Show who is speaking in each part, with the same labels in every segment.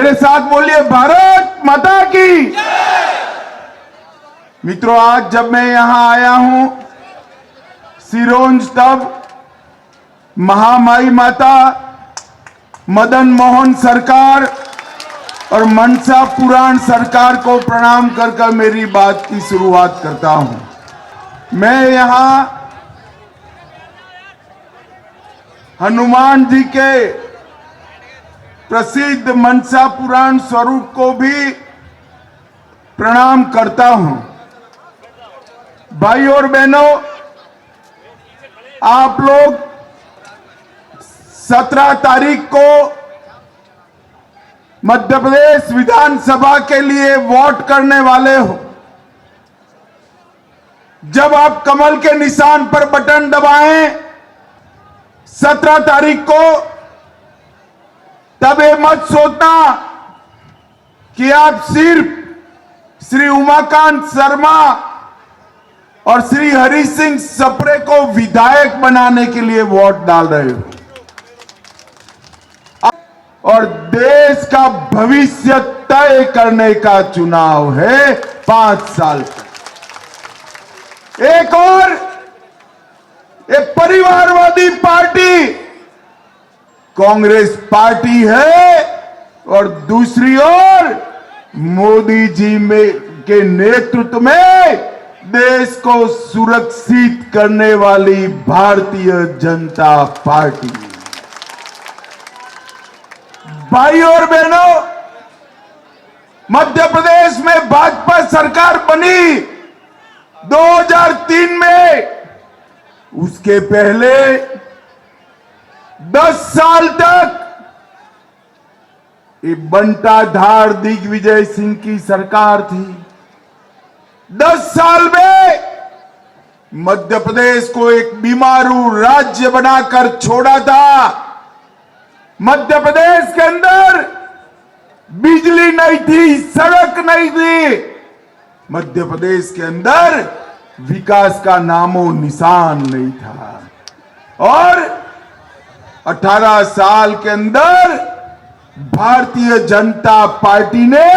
Speaker 1: मेरे साथ बोलिए भारत माता की। मित्रों, आज जब मैं यहां आया हूं सिरोंज, तब महामाई माता, मदन मोहन सरकार और मनसा पुराण सरकार को प्रणाम कर मेरी बात की शुरुआत करता हूं। मैं यहां हनुमान जी के प्रसिद्ध मनसा पुराण स्वरूप को भी प्रणाम करता हूं। भाई और बहनों, आप लोग 17 तारीख को मध्य प्रदेश विधानसभा के लिए वोट करने वाले हो। जब आप कमल के निशान पर बटन दबाएं 17 तारीख को, तब ये मत सोचना कि आप सिर्फ श्री उमाकांत शर्मा और श्री हरि सिंह सप्रे को विधायक बनाने के लिए वोट डाल रहे हो, और देश का भविष्य तय करने का चुनाव है 5 साल तक। एक और एक परिवारवादी पार्टी कांग्रेस पार्टी है और दूसरी ओर मोदी जी के नेतृत्व में देश को सुरक्षित करने वाली भारतीय जनता पार्टी। भाई और बहनों, मध्य प्रदेश में भाजपा सरकार बनी 2003 में। उसके पहले 10 साल तक ये बंटाधार दिग्विजय सिंह की सरकार थी। 10 साल में मध्य प्रदेश को एक बीमारू राज्य बनाकर छोड़ा था। मध्य प्रदेश के अंदर बिजली नहीं थी, सड़क नहीं थी। मध्य प्रदेश के अंदर विकास का नामो निशान नहीं था। और 18 साल के अंदर भारतीय जनता पार्टी ने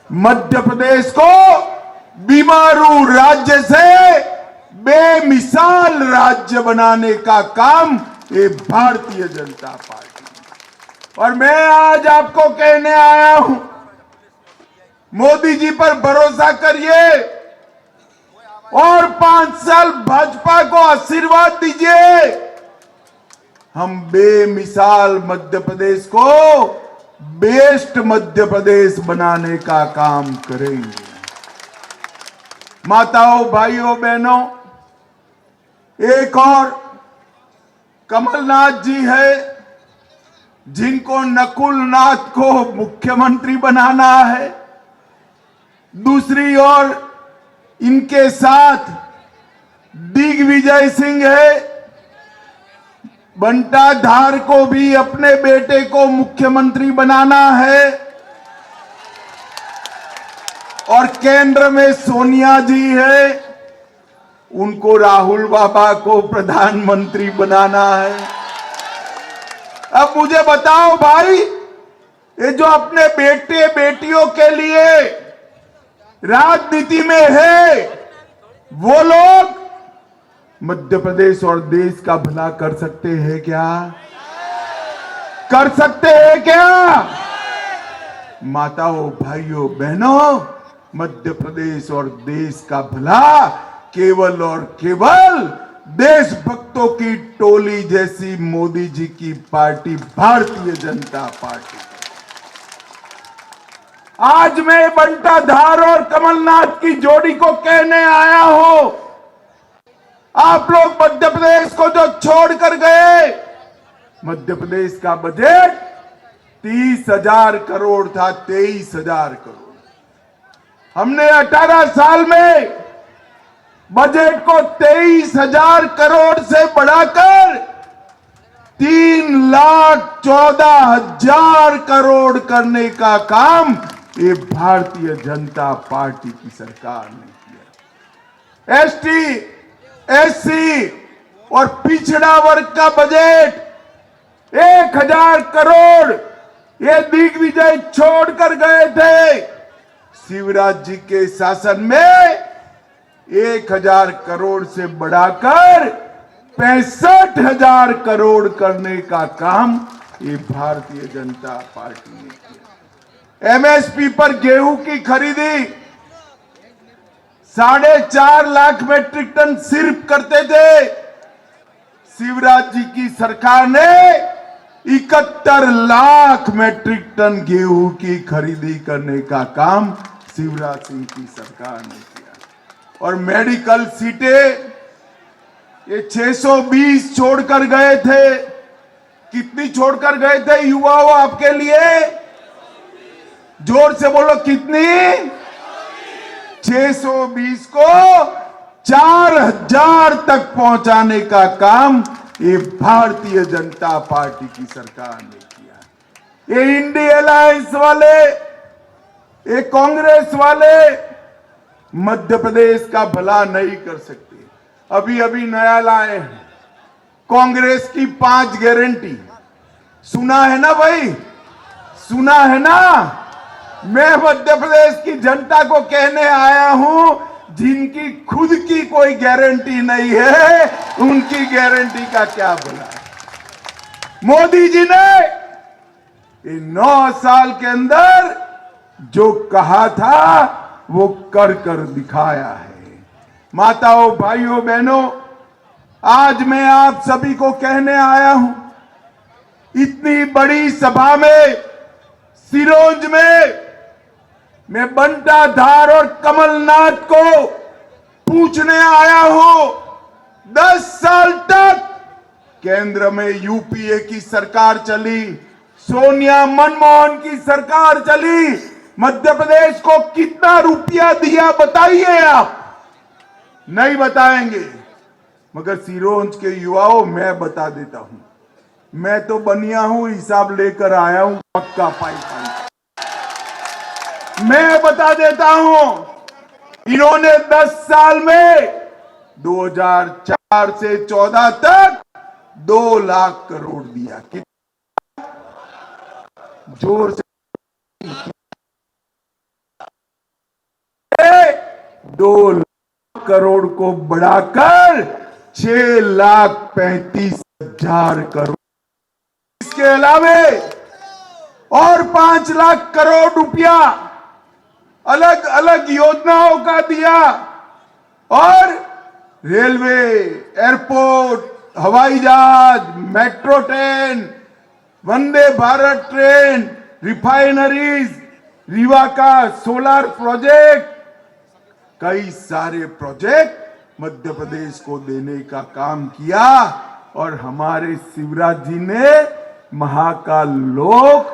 Speaker 1: मध्य प्रदेश को बीमारू राज्य से बेमिसाल राज्य बनाने का काम ये भारतीय जनता पार्टी। और मैं आज आपको कहने आया हूं, मोदी जी पर भरोसा करिए और 5 साल भाजपा को आशीर्वाद दीजिए। हम बेमिसाल मध्य प्रदेश को बेस्ट मध्य प्रदेश बनाने का काम करेंगे। माताओं, भाइयों, बहनों, एक और कमलनाथ जी है जिनको नकुल नाथ को मुख्यमंत्री बनाना है। दूसरी ओर इनके साथ दिग्विजय सिंह है। बंटाधार को भी अपने बेटे को मुख्यमंत्री बनाना है। और केंद्र में सोनिया जी है, उनको राहुल बाबा को प्रधानमंत्री बनाना है। अब मुझे बताओ भाई, ये जो अपने बेटे बेटियों के लिए राजनीति में है, वो लोग मध्य प्रदेश और देश का भला कर सकते हैं क्या? कर सकते हैं क्या? माताओं, भाइयों, बहनों, मध्य प्रदेश और देश का भला केवल और केवल देशभक्तों की टोली जैसी मोदी जी की पार्टी भारतीय जनता पार्टी। आज मैं बंटाधार और कमलनाथ की जोड़ी को कहने आया हूं, आप लोग मध्य प्रदेश को जो छोड़कर गए, मध्य प्रदेश का बजट 30,000 करोड़ था, 23,000 करोड़। हमने 18 साल में बजट को 23,000 करोड़ से बढ़ाकर 3,14,000 करोड़ करने का काम ये भारतीय जनता पार्टी की सरकार ने किया। एसटी, एससी और पिछड़ा वर्ग का बजट 1,000 करोड़ ये दिग्विजय छोड़कर गए थे। शिवराज जी के शासन में 1000 करोड़ से बढ़ाकर 65,000 करोड़ करने का काम ये भारतीय जनता पार्टी ने किया। एमएसपी पर गेहूं की खरीदी 4.5 लाख मेट्रिक टन सिर्फ करते थे। शिवराज जी की सरकार ने 71 लाख मेट्रिक टन गेहूं की खरीदी करने का काम शिवराज सिंह की सरकार ने किया। और मेडिकल सीटें ये 620 छोड़कर गए थे। कितनी छोड़कर गए थे युवाओं आपके लिए? जोर से बोलो, कितनी? 620 को 4000 तक पहुंचाने का काम ये भारतीय जनता पार्टी की सरकार ने किया। ये इंडिया अलायंस वाले, ये कांग्रेस वाले मध्य प्रदेश का भला नहीं कर सकते। अभी अभी नया लाए हैं कांग्रेस की 5 गारंटी। सुना है ना भाई, सुना है ना? मैं मध्य प्रदेश की जनता को कहने आया हूं, जिनकी खुद की कोई गारंटी नहीं है, उनकी गारंटी का क्या भला है? मोदी जी ने 9 साल के अंदर जो कहा था वो कर कर दिखाया है। माताओं, भाइयों, बहनों, आज मैं आप सभी को कहने आया हूं, इतनी बड़ी सभा में, सिरोंज में, मैं बंटा धार और कमलनाथ को पूछने आया हूं, 10 साल तक केंद्र में यूपीए की सरकार चली, सोनिया मनमोहन की सरकार चली, मध्य प्रदेश को कितना रुपया दिया बताइए आप? नहीं बताएंगे। मगर सिरोंज के युवाओं, मैं बता देता हूं, मैं तो बनिया हूं, हिसाब लेकर आया हूं पक्का पाइपलाइन। मैं बता देता हूं, इन्होंने 10 साल में 2004 से 14 तक 2 लाख करोड़ दिया। कितना? जोर से 2 लाख करोड़ को बढ़ाकर 6,35,000 करोड़। इसके अलावे और 5 लाख करोड़ रुपया अलग अलग योजनाओं का दिया। और रेलवे, एयरपोर्ट, हवाई जहाज, metro train, Vande Bharat train, refineries, Rewa का सोलर प्रोजेक्ट, कई सारे प्रोजेक्ट मध्य प्रदेश को देने का काम किया। और हमारे शिवराज जी ने महाकाल लोक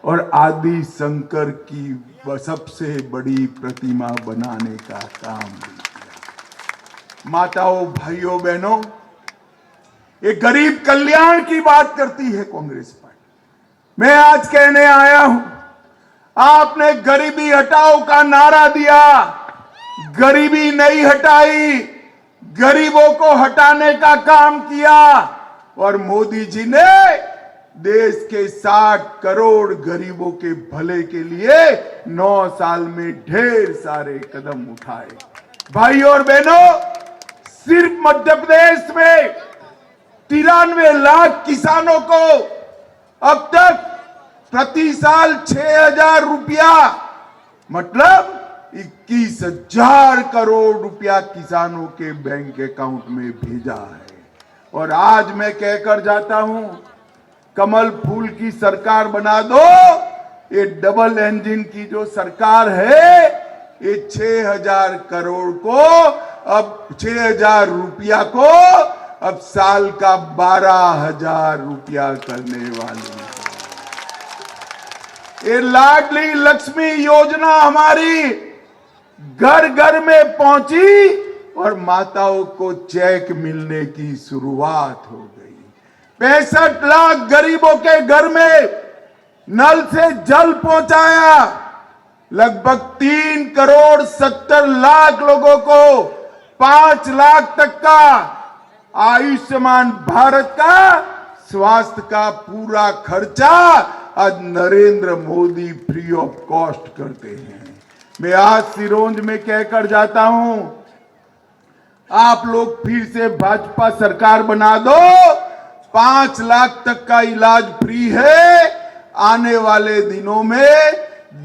Speaker 1: और आदि शंकर की सबसे बड़ी प्रतिमा बनाने का काम भी किया। माताओं, भाइयों, बहनों, ये गरीब कल्याण की बात करती है कांग्रेस पार्टी। मैं आज कहने आया हूं, आपने गरीबी हटाओ का नारा दिया, गरीबी नहीं हटाई, गरीबों को हटाने का काम किया। और मोदी जी ने देश के 60 करोड़ गरीबों के भले के लिए 9 साल में ढेर सारे कदम उठाए। भाइयों और बहनों, सिर्फ मध्य प्रदेश में 93 लाख किसानों को अब तक प्रति साल 6,000 रुपया, मतलब 21,000 करोड़ रुपया किसानों के बैंक अकाउंट में भेजा है। और आज मैं कहकर जाता हूं, कमल फूल की सरकार बना दो। ये डबल इंजन की जो सरकार है, ये 6,000 करोड़ को, अब 6,000 रुपया को अब साल का 12,000 रुपया करने वाली है। ये लाडली लक्ष्मी योजना हमारी घर घर में पहुंची और माताओं को चेक मिलने की शुरुआत हो गई। 65 लाख गरीबों के घर में नल से जल पहुंचाया। लगभग 3 करोड़ 70 लाख लोगों को 5 लाख तक का आयुष्मान भारत का स्वास्थ्य का पूरा खर्चा आज Narendra Modi free of cost करते हैं। मैं आज सिरोंज में कहकर जाता हूं, आप लोग फिर से भाजपा सरकार बना दो, 5 लाख तक का इलाज फ्री है, आने वाले दिनों में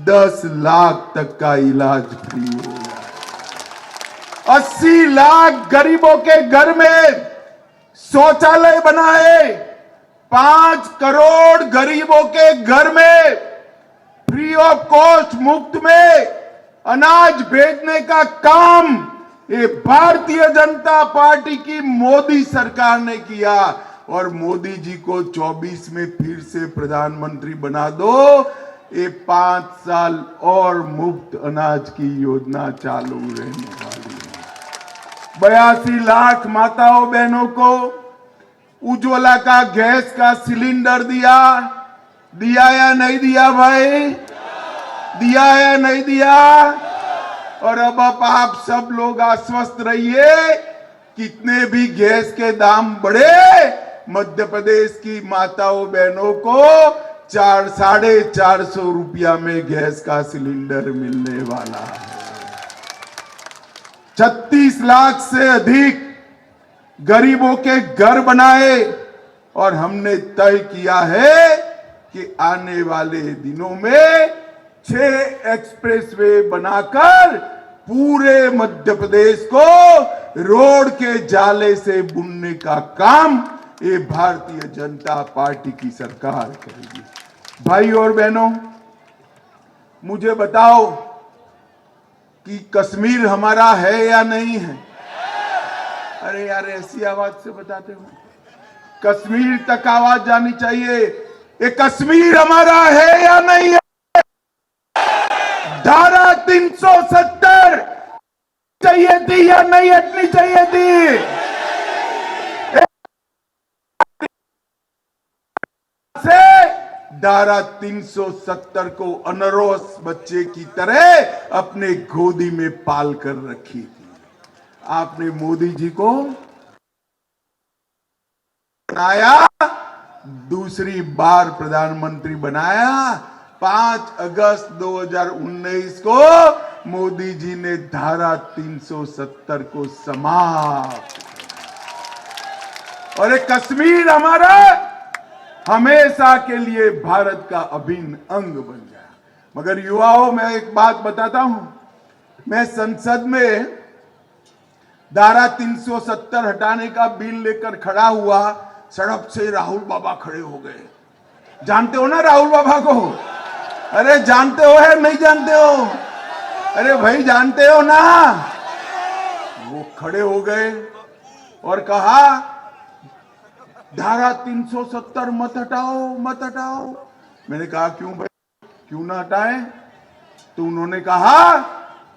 Speaker 1: 10 लाख तक का इलाज फ्री होगा। 80 लाख गरीबों के घर में शौचालय बनाए, 5 करोड़ गरीबों के घर में फ्री ऑफ कॉस्ट मुफ्त में अनाज भेजने का काम ये भारतीय जनता पार्टी की मोदी सरकार ने किया। और मोदी जी को 24 में फिर से प्रधानमंत्री बना दो, ये 5 साल और मुफ्त अनाज की योजना चालू रहने वाली है। 82 लाख माताओं बहनों को उज्ज्वला का गैस का सिलेंडर दिया या नहीं दिया भाई? दिया या नहीं दिया? और अब आप सब लोग आश्वस्त रहिए, कितने भी गैस के दाम बढ़े, मध्य प्रदेश की माताओं बहनों को 450 रुपया में गैस का सिलेंडर मिलने वाला है। 36 लाख से अधिक गरीबों के घर बनाए और हमने तय किया है कि आने वाले दिनों में 6 एक्सप्रेसवे बनाकर पूरे मध्य प्रदेश को रोड के जाले से बुनने का काम ये भारतीय जनता पार्टी की सरकार करेगी। भाई और बहनों, मुझे बताओ कि कश्मीर हमारा है या नहीं है? अरे यार, ऐसी आवाज से बताते हो, कश्मीर तक आवाज जानी चाहिए। ये कश्मीर हमारा है या नहीं है? धारा 370 चाहिए थी या नहीं हटनी चाहिए थी? से धारा 370 को अनरोस बच्चे की तरह अपने गोदी में पाल कर रखी थी। आपने मोदी जी को बनाया, दूसरी बार प्रधानमंत्री बनाया। 5 अगस्त 2019 को मोदी जी ने धारा 370 को समाप्त, और एक कश्मीर हमारा हमेशा के लिए भारत का अभिन्न अंग बन गया। मगर युवाओं, मैं एक बात बताता हूं, मैं संसद में धारा 370 हटाने का बिल लेकर खड़ा हुआ, सड़क से राहुल बाबा खड़े हो गए। जानते हो ना राहुल बाबा को? अरे जानते हो है नहीं जानते हो? अरे भाई जानते हो ना? वो खड़े हो गए और कहा धारा 370 मत हटाओ, मत हटाओ। मैंने कहा क्यों भाई, क्यों ना हटाएं? तो उन्होंने कहा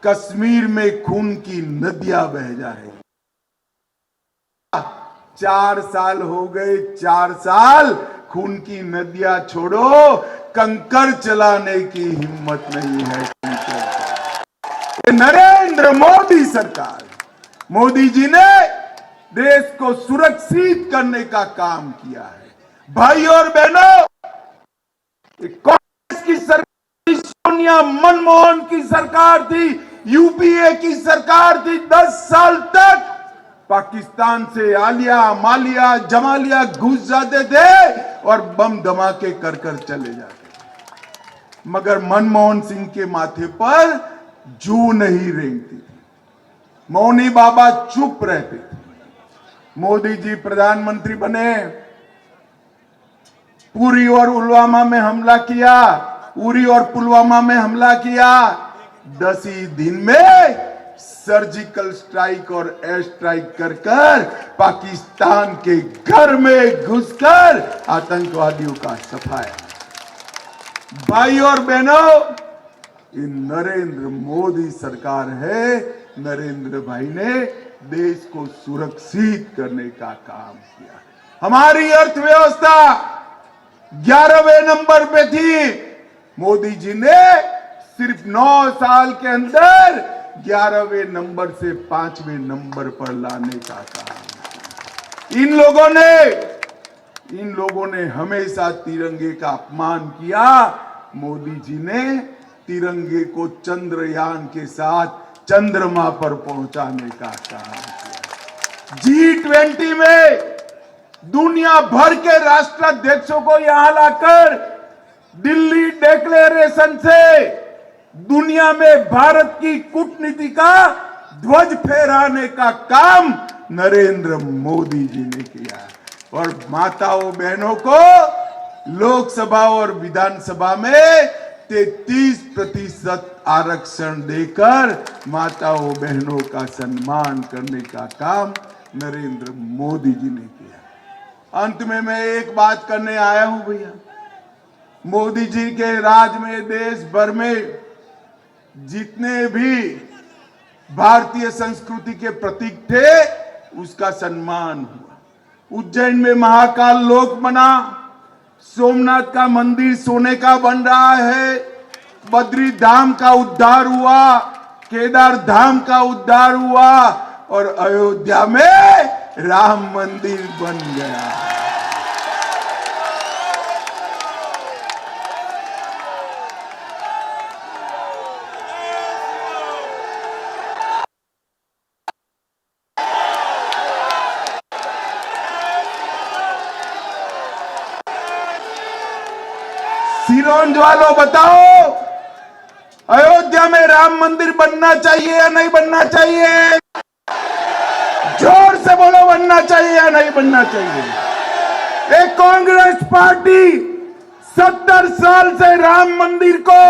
Speaker 1: कश्मीर में खून की नदियां बह जा रही। 4 साल हो गए, 4 साल खून की नदियां छोड़ो, कंकर चलाने की हिम्मत नहीं है। नरेंद्र मोदी सरकार, मोदी जी ने देश को सुरक्षित करने का काम किया है। भाई और बहनों, कांग्रेस की सरकार, सोनिया मनमोहन की सरकार थी, यूपीए की सरकार थी, 10 साल तक पाकिस्तान से आलिया, मालिया, जमालिया घुस जाते थे और बम धमाके कर कर चले जाते। मगर मनमोहन सिंह के माथे पर जू नहीं रेंगती थी, मौनी बाबा चुप रहते थे। मोदी जी प्रधानमंत्री बने, उरी और पुलवामा में हमला किया, उरी और पुलवामा में हमला किया। 10 ही दिन में सर्जिकल स्ट्राइक और एयर स्ट्राइक कर कर पाकिस्तान के घर में घुसकर आतंकवादियों का सफाया। भाई और बहनों, ये नरेंद्र मोदी सरकार है। नरेंद्र भाई ने देश को सुरक्षित करने का काम किया। हमारी अर्थव्यवस्था 11वें नंबर पे थी, मोदी जी ने सिर्फ 9 साल के अंदर 11वें नंबर से 5वें नंबर पर लाने का काम। इन लोगों ने इन लोगों ने हमेशा तिरंगे का अपमान किया। मोदी जी ने तिरंगे को चंद्रयान के साथ चंद्रमा पर पहुंचाने का काम किया। G20 में दुनिया भर के राष्ट्राध्यक्षों को यहां लाकर दिल्ली डिक्लेरेशन से दुनिया में भारत की कूटनीति का ध्वज फहराने का काम नरेंद्र मोदी जी ने किया। और माताओं बहनों को लोकसभा और विधानसभा में 33% आरक्षण देकर माताओं बहनों का सम्मान करने का काम नरेंद्र मोदी जी ने किया। अंत में मैं एक बात करने आया हूं भैया, मोदी जी के राज में देश भर में जितने भी भारतीय संस्कृति के प्रतीक थे उसका सम्मान हुआ। उज्जैन में महाकाल लोक बना, सोमनाथ का मंदिर सोने का बन रहा है, बद्री धाम का उद्धार हुआ, केदार धाम का उद्धार हुआ और अयोध्या में राम मंदिर बन गया। सिरोंज वालों बताओ, अयोध्या में राम मंदिर बनना चाहिए या नहीं बनना चाहिए? जोर से बोलो, बनना चाहिए या नहीं बनना चाहिए? एक कांग्रेस पार्टी 70 साल से राम मंदिर को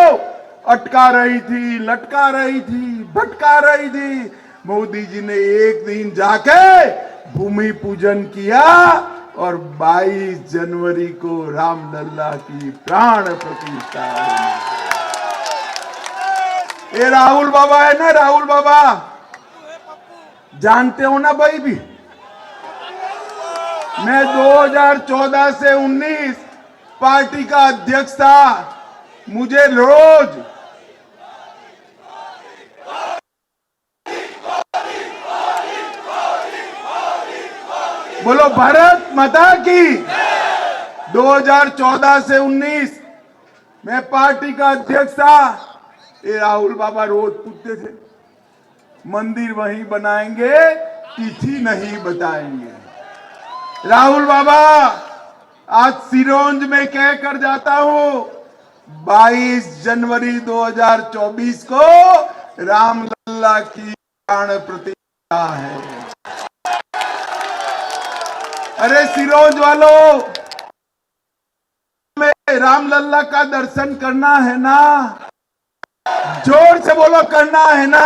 Speaker 1: अटका रही थी, लटका रही थी, भटका रही थी। मोदी जी ने एक दिन जाके भूमि पूजन किया और 22 जनवरी को रामलला की प्राण प्रतिष्ठा हुई। ये राहुल बाबा है ना, राहुल बाबा जानते हो ना भाई भी, मैं 2014 से 19 पार्टी का अध्यक्ष था। मुझे रोज बोलो भारत माता की। 2014 से 19 मैं पार्टी का अध्यक्ष था। ये राहुल बाबा रोज पूछते थे, मंदिर वहीं बनाएंगे, तिथि नहीं बताएंगे। राहुल बाबा आज सिरोंज में कह कर जाता हूं, 22 जनवरी 2024 को रामलला की प्राण प्रतिष्ठा है। अरे सिरोंज वालों, में रामलला का दर्शन करना है ना? जोर से बोलो, करना है ना?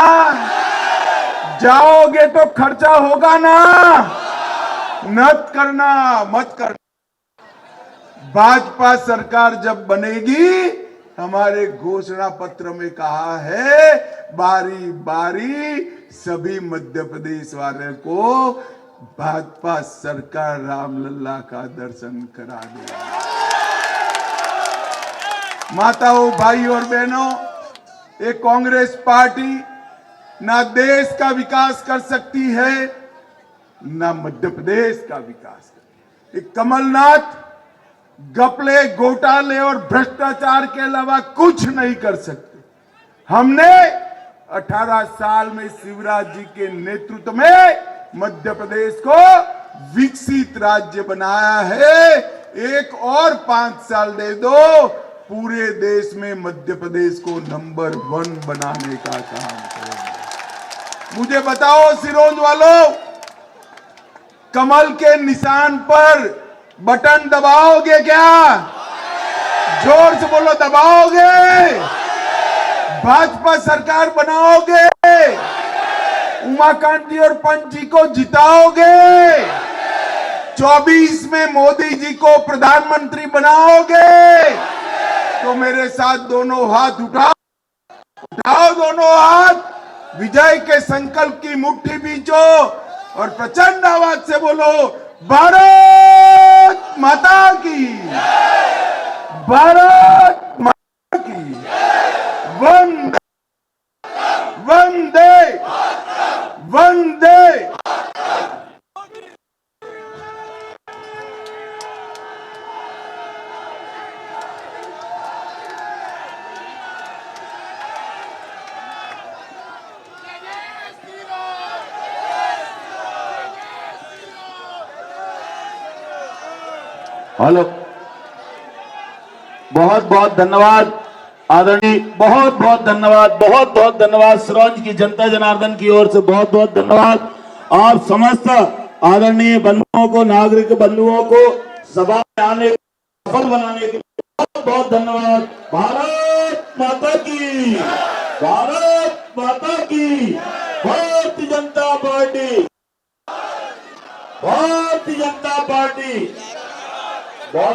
Speaker 1: जाओगे तो खर्चा होगा ना? मत करना, मत करना। भाजपा सरकार जब बनेगी, हमारे घोषणा पत्र में कहा है, बारी बारी सभी मध्य प्रदेश वाले को भाजपा सरकार रामलला का दर्शन करा देगी। माताओं, भाई और बहनों, एक कांग्रेस पार्टी ना देश का विकास कर सकती है, ना मध्य प्रदेश का विकास कर। एक कमलनाथ घपले, घोटाले और भ्रष्टाचार के अलावा कुछ नहीं कर सकते। हमने 18 साल में शिवराज जी के नेतृत्व में मध्य प्रदेश को विकसित राज्य बनाया है। एक और 5 साल दे दो, पूरे देश में मध्य प्रदेश को नंबर 1 बनाने का काम करेंगे। मुझे बताओ सिरोंज वालों, कमल के निशान पर बटन दबाओगे क्या? जोर से बोलो, दबाओगे? भाजपा सरकार बनाओगे? उमाकांत जी और पंत जी को जिताओगे? 24 में मोदी जी को प्रधानमंत्री बनाओगे? तो मेरे साथ दोनों हाथ उठाओ, उठाओ दोनों हाथ, विजय के संकल्प की मुट्ठी बींचो और प्रचंड आवाज से बोलो, भारत माता की, भारत माता की, वंदे वंदे वंदे।
Speaker 2: हेलो, बहुत बहुत धन्यवाद आदरणीय, बहुत बहुत धन्यवाद, बहुत बहुत धन्यवाद। सिरोंज की जनता जनार्दन की ओर से बहुत बहुत धन्यवाद। आप समस्त आदरणीय बंधुओं को, नागरिक बंधुओं को सभा में आने सफल बनाने के लिए बहुत बहुत धन्यवाद। भारत माता की, भारत माता की, भारतीय जनता पार्टी, भारतीय जनता पार्टी। बहुत